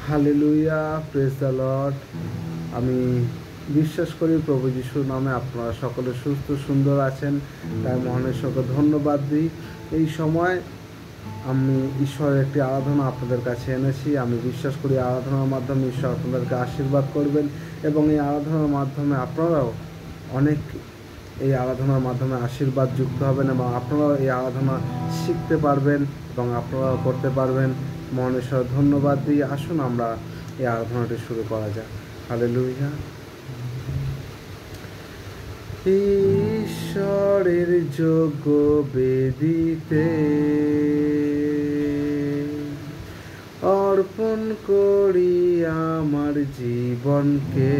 Hallelujah, praise the Lord. আমি বিশ্বাস করি প্রভু যিশুর নামে আপনারা সকলে সুস্থ সুন্দর আছেন, তাই মহানেশ্বরকে ধন্যবাদ দিই। এই সময় আমি ঈশ্বরের একটি আরাধনা আপনাদের কাছে এনেছি। আমি বিশ্বাস করি আরাধনার মাধ্যমে ঈশ্বর আপনাদেরকে আশীর্বাদ করবেন এবং এই আরাধনার মাধ্যমে আপনারাও অনেক এই আরাধনার মাধ্যমে আশীর্বাদ যুক্ত হবেন এবং আপনারাও এই আরাধনা শিখতে পারবেন এবং আপনারাও করতে পারবেন। মহানেশ্বর ধন্যবাদ দিই। আসুন আমরা এই আরাধনাটি শুরু করা যাক। হালেলুয়া। ঈশ্বরের যোগ্য বেদিতে অর্পণ করি আমার জীবনকে,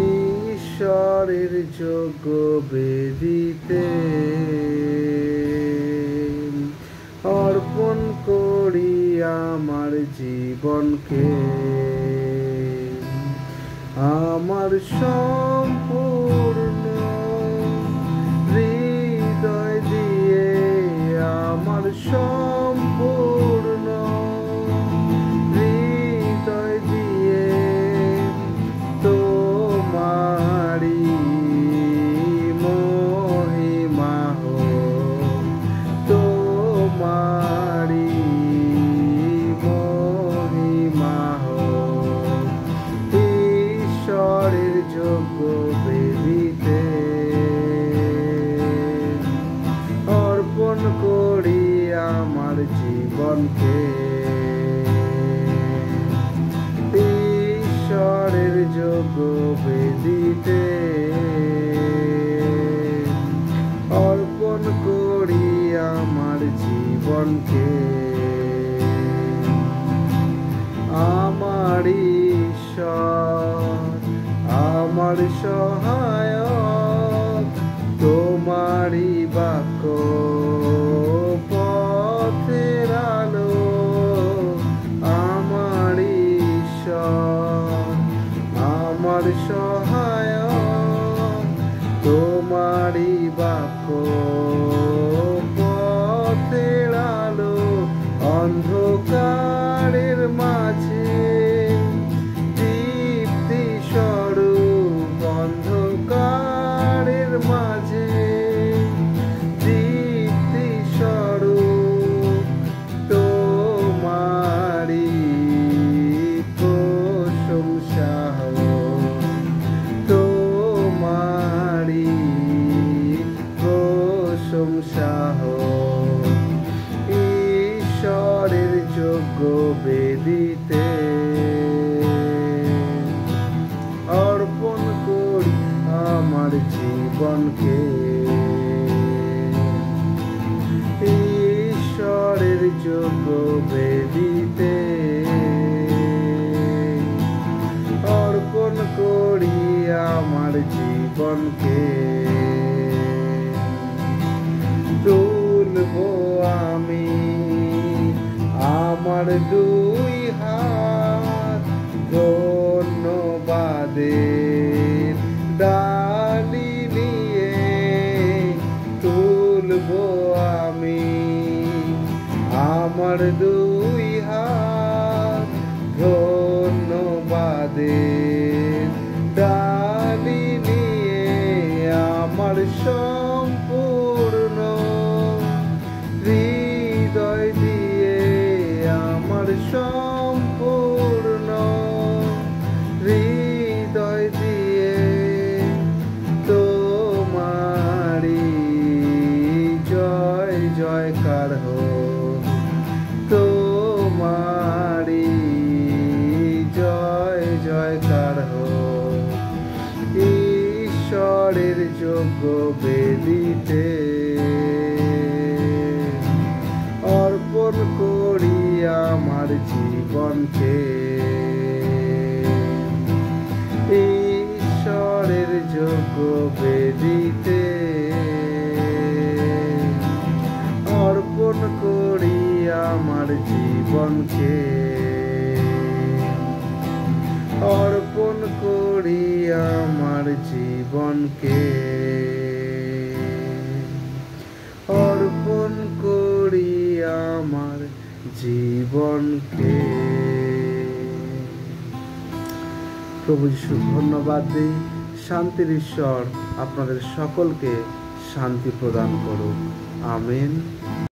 ঈশ্বরের যোগ্য বেদিতে অর্পণ করি আমার জীবনকে, আমার সম্পূর্ণ হৃদয় দিয়ে, আমার সম্পূর্ণ হৃদয় দিয়ে তোমারি মহিমা হোক, তোমারি মহিমা হোক। ঈশ্বরের যোগ্য বেদিতে অর্পণ করি আমার জীবনকে, ঈশ্বরের যোগ্য বেদিতে অর্পণ করি আমার জীবনকে, আমার ঈশ্বর আমার সহায়ক, তোমারি বাক্য পথের আলো, আমার ঈশ্বর আমার সহায়ক, তোমারি বাক্য পথের আলো। অন্ধকারের মাঝে দীপ্তি স্বরূপ, অন্ধকারের মাঝে দীপ্তি স্বরূপ, তোমারি প্রশংসা হোক, তোমারি প্রশংসা হোক। ঈশ্বরের যোগ্য বেদিতে অর্পণ করি আমার জীবনকে, ঈশ্বরের যোগ্য বেদিতে অর্পণ করি আমার জীবনকে, তুলবো আমি আমার দুই হাত ধন্যবাদের ডালি নিয়ে, তুলবো আমি আমার দুই হাত ধন্যবাদের ডালি নিয়ে, আমার সম্পূর্ণ হৃদয় দিয়ে, আমার সম্পূর্ণ হৃদয় দিয়ে তোমারি জয় জয়কার হোক, তোমারি জয় জয়কার হোক। ঈশ্বরের যোগ্য বেদিতে অর্পণ করি আমার জীবনকে, ঈশ্বরের যোগ্য বেদিতে অর্পণ করি আমার জীবনকে, অর্পণ করি আমার জীবনকে, অর্পণ করি আমার আমার জীবনকে। প্রভু যিশু ধন্যবাদ দিই। শান্তির ঈশ্বর আপনাদের সকলকে শান্তি প্রদান করুক। আমেন।